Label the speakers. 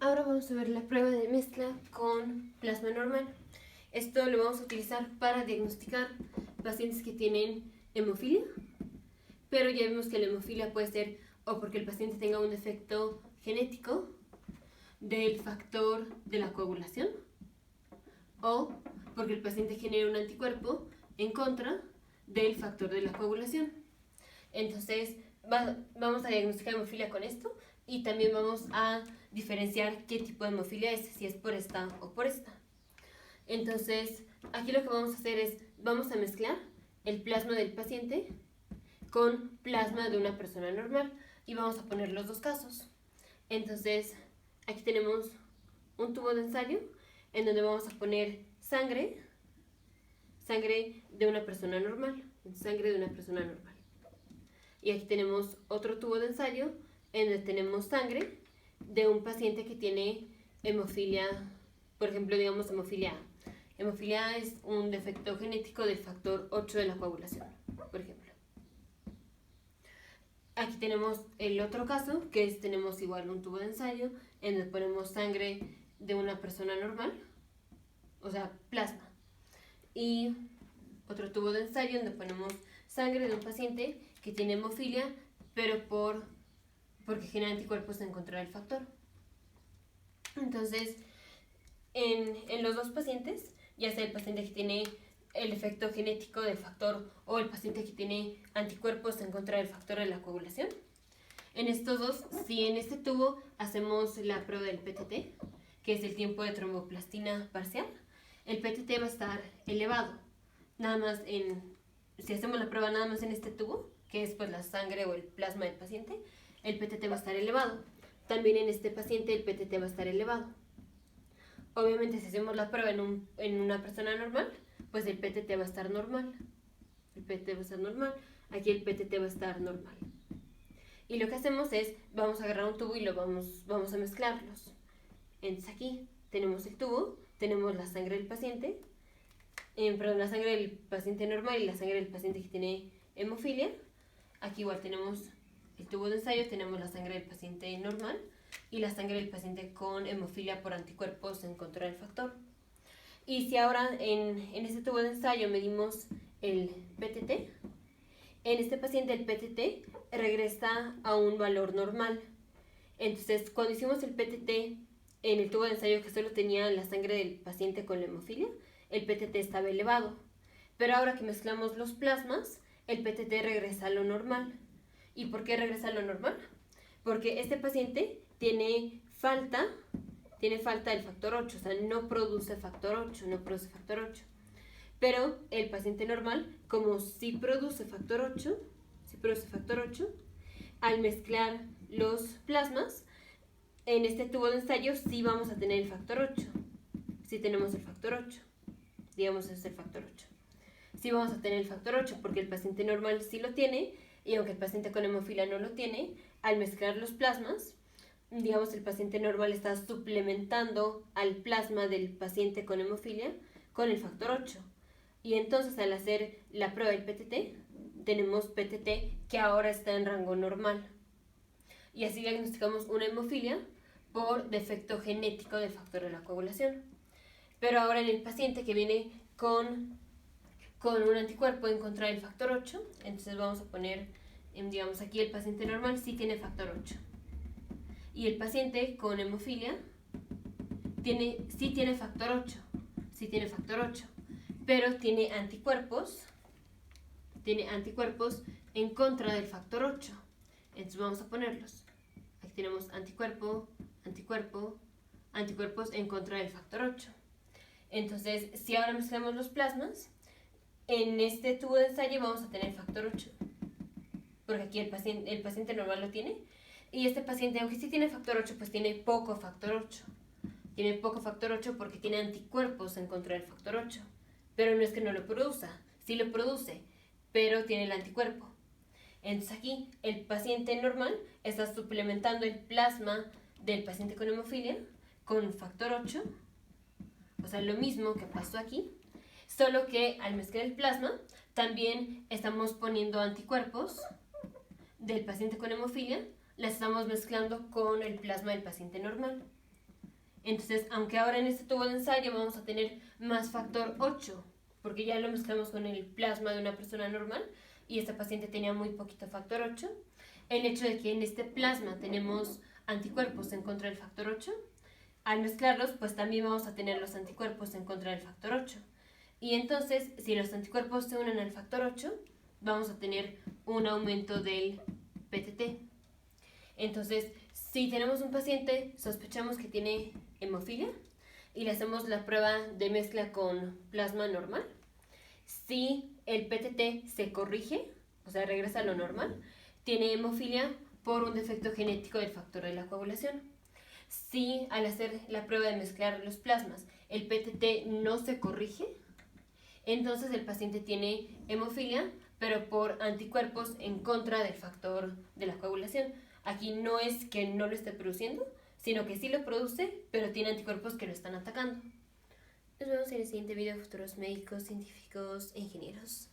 Speaker 1: Ahora vamos a ver la prueba de mezcla con plasma normal. Esto lo vamos a utilizar para diagnosticar pacientes que tienen hemofilia, pero ya vimos que la hemofilia puede ser o porque el paciente tenga un defecto genético del factor de la coagulación o porque el paciente genera un anticuerpo en contra del factor de la coagulación. Entonces vamos a diagnosticar hemofilia con esto y también vamos a diferenciar qué tipo de hemofilia es, si es por esta o por esta. Entonces aquí lo que vamos a hacer es, vamos a mezclar el plasma del paciente con plasma de una persona normal y vamos a poner los dos casos. Entonces aquí tenemos un tubo de ensayo en donde vamos a poner sangre de una persona normal, sangre de una persona normal. Y aquí tenemos otro tubo de ensayo en donde tenemos sangre de un paciente que tiene hemofilia, por ejemplo, digamos hemofilia A. Hemofilia A es un defecto genético del factor 8 de la coagulación, por ejemplo. Aquí tenemos el otro caso, que es tenemos igual un tubo de ensayo en donde ponemos sangre de una persona normal, o sea, plasma. Y otro tubo de ensayo donde ponemos sangre de un paciente que tiene hemofilia, pero porque genera anticuerpos en contra del factor. Entonces, en los dos pacientes, ya sea el paciente que tiene el efecto genético del factor o el paciente que tiene anticuerpos en contra del factor de la coagulación, en estos dos, si en este tubo hacemos la prueba del PTT, que es el tiempo de tromboplastina parcial, el PTT va a estar elevado. Nada más si hacemos la prueba nada más en este tubo, que es pues la sangre o el plasma del paciente, el PTT va a estar elevado. También en este paciente el PTT va a estar elevado. Obviamente si hacemos la prueba en una persona normal, pues el PTT va a estar normal. El PTT va a estar normal, aquí el PTT va a estar normal. Y lo que hacemos es, vamos a agarrar un tubo y lo vamos a mezclarlos. Entonces aquí tenemos el tubo, tenemos la sangre del paciente, la sangre del paciente normal y la sangre del paciente que tiene hemofilia. Aquí igual tenemos el tubo de ensayo, tenemos la sangre del paciente normal y la sangre del paciente con hemofilia por anticuerpos en contra del factor. Y si ahora en este tubo de ensayo medimos el PTT, en este paciente el PTT regresa a un valor normal. Entonces, cuando hicimos el PTT en el tubo de ensayo que solo tenía la sangre del paciente con la hemofilia, el PTT estaba elevado. Pero ahora que mezclamos los plasmas, el PTT regresa a lo normal. ¿Y por qué regresa a lo normal? Porque este paciente tiene falta del factor 8, o sea, no produce factor 8. Pero el paciente normal, como sí produce factor 8, al mezclar los plasmas, en este tubo de ensayo sí vamos a tener el factor 8. Sí tenemos el factor 8. Digamos, ese es el factor 8. Sí vamos a tener el factor 8 porque el paciente normal sí lo tiene, y aunque el paciente con hemofilia no lo tiene, al mezclar los plasmas, digamos, el paciente normal está suplementando al plasma del paciente con hemofilia con el factor 8. Y entonces al hacer la prueba del PTT, tenemos PTT que ahora está en rango normal. Y así diagnosticamos una hemofilia por defecto genético del factor de la coagulación. Pero ahora en el paciente que viene con un anticuerpo en contra del factor 8, entonces vamos a poner, digamos, aquí el paciente normal sí tiene factor 8. Y el paciente con hemofilia sí tiene factor 8, pero tiene anticuerpos en contra del factor 8. Entonces vamos a ponerlos. Aquí tenemos anticuerpos en contra del factor 8. Entonces, si ahora mezclamos los plasmas, en este tubo de ensayo vamos a tener factor 8, porque aquí el paciente normal lo tiene, y este paciente, aunque sí tiene factor 8, pues tiene poco factor 8. Tiene poco factor 8 porque tiene anticuerpos en contra del factor 8. Pero no es que no lo produzca, sí lo produce, pero tiene el anticuerpo. Entonces aquí el paciente normal está suplementando el plasma del paciente con hemofilia con factor 8, o sea, lo mismo que pasó aquí, solo que al mezclar el plasma también estamos poniendo anticuerpos del paciente con hemofilia, las estamos mezclando con el plasma del paciente normal. Entonces, aunque ahora en este tubo de ensayo vamos a tener más factor 8, porque ya lo mezclamos con el plasma de una persona normal y esta paciente tenía muy poquito factor 8, el hecho de que en este plasma tenemos anticuerpos en contra del factor 8, al mezclarlos pues también vamos a tener los anticuerpos en contra del factor 8. Y entonces, si los anticuerpos se unen al factor 8, vamos a tener un aumento del PTT. Entonces, si tenemos un paciente, sospechamos que tiene hemofilia y le hacemos la prueba de mezcla con plasma normal. Si el PTT se corrige, o sea, regresa a lo normal, tiene hemofilia por un defecto genético del factor de la coagulación. Si al hacer la prueba de mezclar los plasmas el PTT no se corrige, entonces el paciente tiene hemofilia, pero por anticuerpos en contra del factor de la coagulación. Aquí no es que no lo esté produciendo, sino que sí lo produce, pero tiene anticuerpos que lo están atacando. Nos vemos en el siguiente video, futuros médicos, científicos e ingenieros.